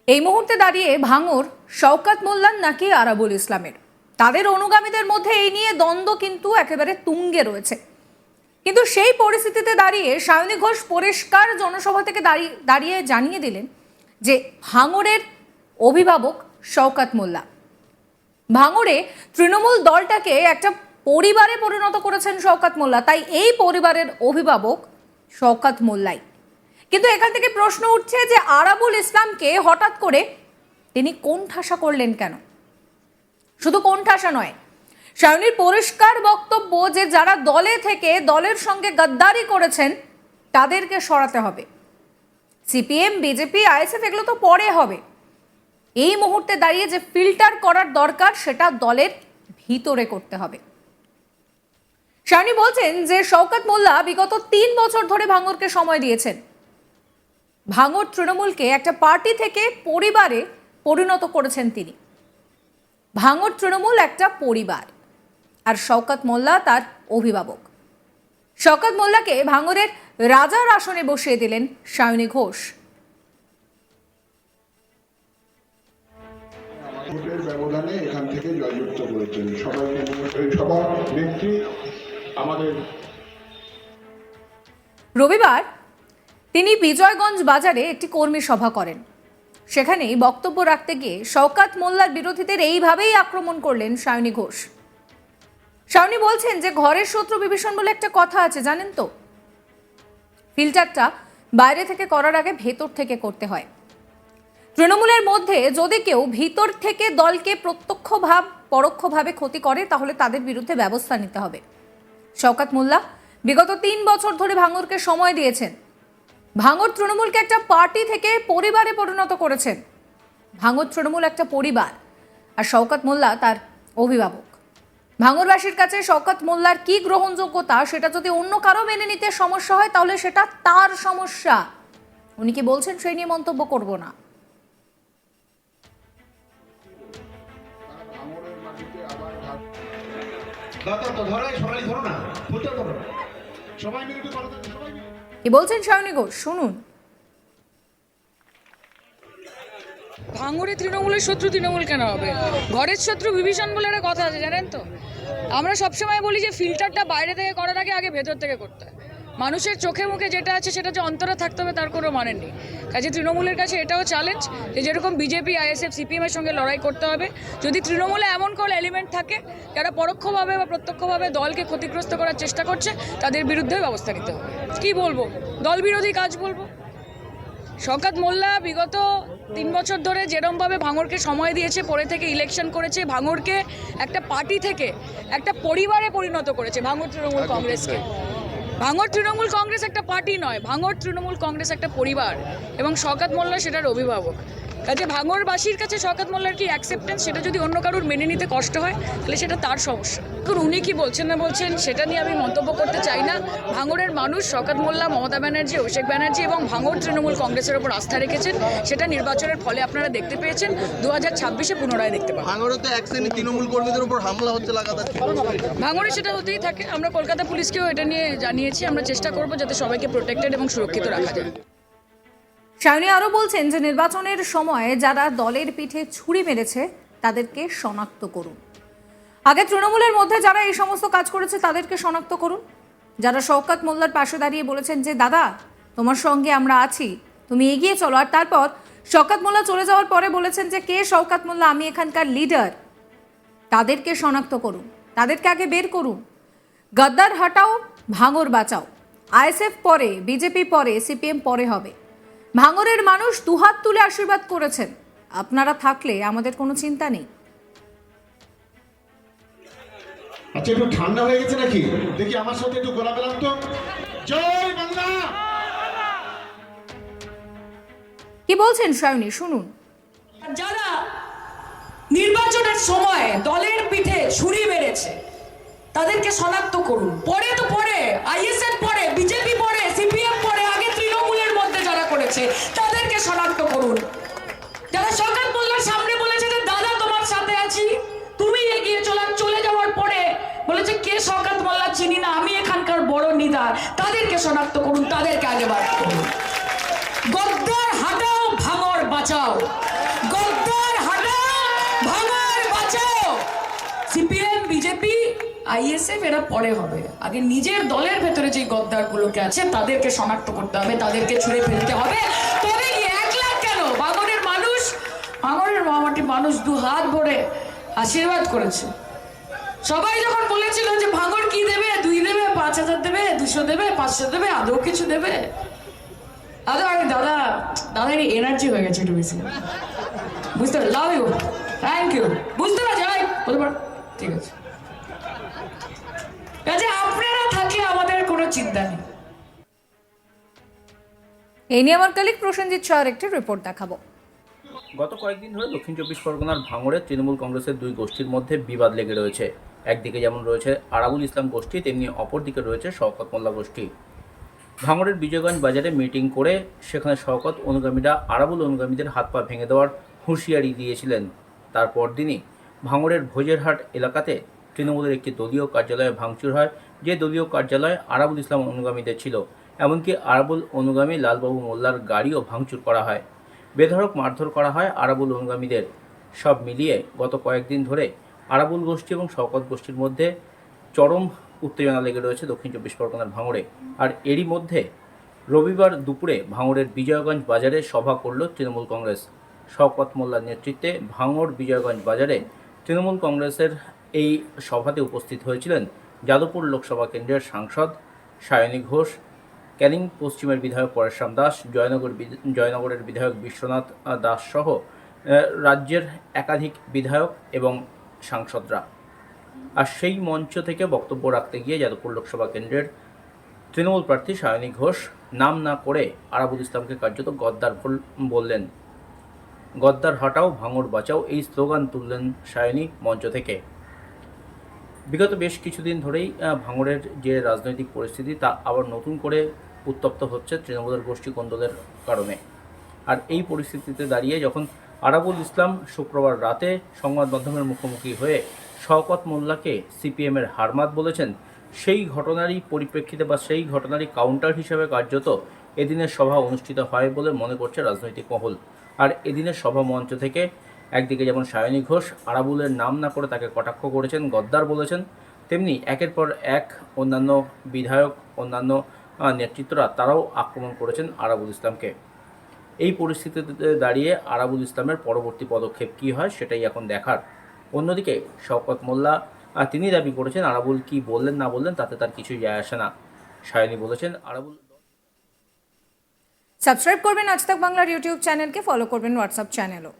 এই মুহূর্তে দাঁড়িয়ে ভাঙর শওকত মোল্লার নাকি আরাবুল ইসলামের, তাদের অনুগামীদের মধ্যে এই নিয়ে দ্বন্দ্ব কিন্তু একেবারে তুঙ্গে রয়েছে। কিন্তু সেই পরিস্থিতিতে দাঁড়িয়ে সায়নী ঘোষ পরিষ্কার জনসভা থেকে দাঁড়িয়ে জানিয়ে দিলেন যে ভাঙরের অভিভাবক শওকত মোল্লা। ভাঙরে তৃণমূল দলটাকে একটা পরিবারে পরিণত করেছেন শওকত মোল্লা, তাই এই পরিবারের অভিভাবক শওকত মোল্লাই। কিন্তু এখান থেকে প্রশ্ন উঠছে যে আরাবুল ইসলামকে হঠাৎ করে তিনি কোণঠাসা করলেন কেন? শুধু কোণঠাসা নয়, সায়নীর পরিষ্কার বক্তব্য যে যারা দলে থেকে দলের সঙ্গে গদ্দারি করেছেন তাদেরকে সরাতে হবে। সিপিএম, বিজেপি, আইএসএফ এগুলো তো পরে হবে। এই মুহূর্তে দাঁড়িয়ে যে ফিল্টার করার দরকার সেটা দলের ভিতরে করতে হবে। সায়নী বলছেন যে শওকত মোল্লা বিগত 3 বছর ধরে ভাঙরকে সময় দিয়েছেন। ভাঙর তৃণমূলকে একটা পার্টি থেকে পরিবারে পরিণত করেছেন তিনি। ভাঙর তৃণমূল একটা পরিবার, আর শওকত মোল্লা তার অভিভাবক। শওকত মোল্লাকে ভাঙরের রাজার আসনে বসিয়ে দিলেন সায়নী ঘোষ। ভোটের ব্যবধানে এখান থেকে জয়যুক্ত করেছেন সবার নেত্রী আমাদের। রবিবার তিনি বিজয়গঞ্জ বাজারে একটি কর্মী সভা করেন। সেখানেই বক্তব্য রাখতে গিয়ে শওকত মোল্লার বিরোধীদের এইভাবেই আক্রমণ করলেন সায়নী ঘোষ। সায়নী বলছেন যে ঘরের শত্রু বিভীষণ বলে একটা কথা আছে, জানেন তো? ফিল্টারটা বাইরে থেকে করার আগে ভেতর থেকে করতে হয়। তৃণমূলের মধ্যে যদি কেউ ভিতর থেকে দলকে পরোক্ষভাবে ক্ষতি করে তাহলে তাদের বিরুদ্ধে ব্যবস্থা নিতে হবে। শওকত মোল্লা বিগত 3 বছর ধরে ভাঙরকে সময় দিয়েছেন। ভাঙর তৃণমূলকে একটা পার্টি থেকে পরিবারে পরিণত করেছেন। ভাঙর তৃণমূল একটা পরিবার, আর শওকত মোল্লা তার অভিভাবক। ভাঙরবাসীর কাছে শওকত মোল্লার কি গ্রহণযোগ্যতা সেটা যদি অন্য কারো মেনে নিতে সমস্যা হয় তাহলে সেটা তার সমস্যা। উনি কি বলছেন সেই নিয়ে মন্তব্য করব না। কি বলছেন সায়নী ঘোষ, শুনুন। ভাঙরে তৃণমূলের শত্রু তৃণমূল কেন হবে? ঘরের শত্রু বিভীষণ বলে একটা কথা আছে, জানেন তো? আমরা সবসময় বলি যে ফিল্টারটা বাইরে থেকে করার আগে ভেতর থেকে করতে হয়। মানুষের চোখে মুখে যেটা আছে সেটা যে অন্তরে থাকতে হবে তার কোনো মানে নেই। কাজে তৃণমূলের কাছে এটাও চ্যালেঞ্জ যে যেরকম বিজেপি, আইএসএফ, সিপিএমের সঙ্গে লড়াই করতে হবে। যদি তৃণমূলে এমন কোনো এলিমেন্ট থাকে যারা পরোক্ষভাবে বা প্রত্যক্ষভাবে দলকে ক্ষতিগ্রস্ত করার চেষ্টা করছে তাদের বিরুদ্ধে ব্যবস্থা নিতে হবে। কি বলবো, দল বিরোধী কাজ বলবো। শওকত মোল্লা বিগত 3 বছর ধরে যেরমভাবে ভাঙরকে সময় দিয়েছে, পরে থেকে ইলেকশন করেছে, ভাঙরকে একটা পার্টি থেকে একটা পরিবারে পরিণত করেছে ভাঙর তৃণমূল কংগ্রেসকে। ভাঙর তৃণমূল কংগ্রেস একটা পার্টি নয়, ভাঙর তৃণমূল কংগ্রেস একটা পরিবার, এবং শওকত মোল্লা সেটার অভিভাবক। কাজে ভাঙরবাসীর কাছে শওকত মোল্লার কি অ্যাকসেপ্টেন্স সেটা যদি অন্য কারোর মেনে নিতে কষ্ট হয় তাহলে সেটা তার সমস্যা। এখন উনি কি বলছেন না বলছেন সেটা নিয়ে আমি মন্তব্য করতে চাই না। ভাঙরের মানুষ শওকত মোল্লা, মমতা ব্যানার্জি, অভিষেক ব্যানার্জি এবং ভাঙর তৃণমূল কংগ্রেসের উপর আস্থা রেখেছেন। সেটা নির্বাচনের ফলে আপনারা দেখতে পেয়েছেন, 2026-এ পুনরায় দেখতে পাবেন। ভাঙরে তো এক শ্রেণীর তৃণমূল কর্মীদের উপর হামলা হচ্ছে লাগাতার। ভাঙরে সেটা হতেই থাকে। আমরা কলকাতা পুলিশকেও এটা নিয়ে জানিয়েছি। আমরা চেষ্টা করব যাতে সবাইকে প্রোটেক্টেড এবং সুরক্ষিত রাখা যায়। সায়নী আরও বলছেন যে নির্বাচনের সময় যারা দলের পিঠে ছুরি মেরেছে তাদেরকে শনাক্ত করুন। আগে তৃণমূলের মধ্যে যারা এই সমস্ত কাজ করেছে তাদেরকে শনাক্ত করুন। যারা শওকত মোল্লার পাশে দাঁড়িয়ে বলেছেন যে দাদা তোমার সঙ্গে আমরা আছি, তুমি এগিয়ে চলো, আর তারপর শওকত মোল্লা চলে যাওয়ার পরে বলেছেন যে কে শওকত মোল্লা, আমি এখানকার লিডার, তাদেরকে শনাক্ত করুন, তাদেরকে আগে বের করুন। গদ্দার হটাও, ভাঙর বাঁচাও। আইএসএফ পরে, বিজেপি পরে, সিপিএম পরে হবে। ভাঙরের মানুষ দুহাত তুলে আশীর্বাদ করেছেন। আপনারা থাকলে আমাদের কোনো চিন্তা নেই। আচ্ছা, একটু ঠান্ডা হয়ে গেছে নাকি? দেখি আমার সাথে একটু গোলা পেলাম তো। জয় বাংলা। কি বলছেন সায়নী, শুনুন। যারা নির্বাচনের সময় দলের পিঠে ছুরি মেরেছে তাদেরকে শনাক্ত করুন। পরে তো পরে আইএসএফ পরে, বিজেপি পরে, সিপিএম পরে, আগে তৃণমূলের মধ্যে যারা করেছে তাদেরকে শনাক্ত করুন। যারা শওকত মোল্লার সামনে বলেছে যে দাদা তোমার সাথে আছি, তুমি এগিয়ে চলে যাওয়ার পরে বলেছে কে শওকত মোল্লা চিনি না, আমি এখানকার বড় নেতা, তাদেরকে শনাক্ত করুন, তাদেরকে আগে বার করুন। গদ্দার হাটাও, ভাঙর বাঁচাও। আইএসএফ এরা পরে হবে, আগে নিজের দলের ভেতরে যে গদ্দারগুলোকে আছে তাদেরকে শনাক্ত করতে হবে, তাদেরকে ছুঁড়ে ফেলতে হবে। তবে কি 1 লাখ কেন, ভাঙড়ের মানুষ, ভাঙড়ের মামাটি মানুষ 2 হাত ভরে আশীর্বাদ করেছে। সবাই যখন বলেছিল যে ভাঙড় কি দেবে, 2 দেবে, 5,000 দেবে, 200 দেবে, 500 দেবে, আদৌ কিছু দেবে? আদৌ আরে দাদার এনার্জি হয়ে গেছে একটু বেশি, বুঝতে পার? লাভ ইউ, থ্যাংক ইউ, বুঝতে পারছি, বলতে পার, ঠিক আছে। কাজে আপনারা থাকলে আমাদের কোনো চিন্তা নেই। এই নিয়ে আমার কলিগ প্রসেনজিৎ শাহর একটি রিপোর্ট দেখাবো। গত কয়েকদিন ধরে দক্ষিণ চব্বিশ পরগনার ভাঙড়ে তৃণমূল কংগ্রেসের 2 গোষ্ঠীর মধ্যে বিবাদ লেগে রয়েছে। একদিকে যেমন রয়েছে আরাবুল ইসলাম গোষ্ঠী, তেমনি অপরদিকে রয়েছে শওকত মোল্লা গোষ্ঠী। ভাঙড়ের বিজয়গঞ্জ বাজারে মিটিং করে সেখানে শওকত অনুগামীরা আরাবুল অনুগামীদের হাত পা ভেঙে দেওয়ার হুঁশিয়ারি দিয়েছিলেন। তারপর দিনই ভাঙড়ের ভোজেরহাট এলাকাতে তৃণমূলের একটি দলীয় কার্যালয়ে ভাঙচুর হয়, যে দলীয় কার্যালয়ে আরাবুল ইসলাম অনুগামীদের ছিল। এমনকি আরাবুল অনুগামী লালবাবু মোল্লার গাড়িও ভাঙচুর করা হয়, বেধড়ক মারধর করা হয় আরাবুল অনুগামীদের। সব মিলিয়ে গত কয়েকদিন ধরে আরাবুল গোষ্ঠী এবং শওকত গোষ্ঠীর মধ্যে চরম উত্তেজনা লেগে রয়েছে দক্ষিণ চব্বিশ পরগনার ভাঙড়ে। আর এরই মধ্যে রবিবার দুপুরে ভাঙড়ের বিজয়গঞ্জ বাজারে সভা করল তৃণমূল কংগ্রেস। শওকত মোল্লার নেতৃত্বে ভাঙড় বিজয়গঞ্জ বাজারে তৃণমূল কংগ্রেসের এই সভাতে উপস্থিত হয়েছিলেন যাদবপুর লোকসভা কেন্দ্রের সাংসদ সায়নী ঘোষ, ক্যানিং পশ্চিমের বিধায়ক পরেশরাম দাস, জয়নগরের বিধায়ক বিশ্বনাথ দাস সহ রাজ্যের একাধিক বিধায়ক এবং সাংসদরা। আর সেই মঞ্চ থেকে বক্তব্য রাখতে গিয়ে যাদবপুর লোকসভা কেন্দ্রের তৃণমূল প্রার্থী সায়নী ঘোষ নাম না করে আরাবুল ইসলামকে কার্যত গদ্দার বললেন। গদ্দার হটাও, ভাঙড় বাঁচাও এই স্লোগান তুললেন সায়নী মঞ্চ থেকে। বিগত বেশ কিছুদিন ধরেই ভাঙড়ের যে রাজনৈতিক পরিস্থিতি তা আবার নতুন করে উত্তপ্ত হচ্ছে তৃণমূলের গোষ্ঠী কোন্দলের কারণে। আর এই পরিস্থিতিতে দাঁড়িয়ে যখন আরাবুল ইসলাম শুক্রবার রাতে সংবাদ মাধ্যমের মুখোমুখি হয়ে শওকত মোল্লাকে সিপিএমের হারমাত বলেছেন, সেই ঘটনারই পরিপ্রেক্ষিতে বা সেই ঘটনারই কাউন্টার হিসেবে কার্যত এদিনের সভা অনুষ্ঠিত হয় বলে মনে করছে রাজনৈতিক মহল। আর এদিনের সভা মঞ্চ থেকে একদিকে যেমন সায়নী ঘোষ আরাবুলের নাম না করে তাকে কটাক্ষ করেছেন, গদ্দার বলেছেন, তেমনি একের পর এক অন্যান্য বিধায়ক, অন্যান্য নেতৃত্বরা তারাও আক্রমণ করেছেন আরাবুল ইসলামকে। এই পরিস্থিতিতে দাঁড়িয়ে আরাবুল ইসলামের পরবর্তী পদক্ষেপ কী হয় সেটাই এখন দেখার। অন্যদিকে শওকত মোল্লা তিনি দাবি করেছেন আরাবুল কি বললেন না বললেন তাতে তার কিছুই যায় আসে না। সায়নী বলেছেন আরাবুল। সাবস্ক্রাইব করবেন আজ তাক বাংলার ইউটিউব চ্যানেলকে, ফলো করবেন হোয়াটসঅ্যাপ চ্যানেলও।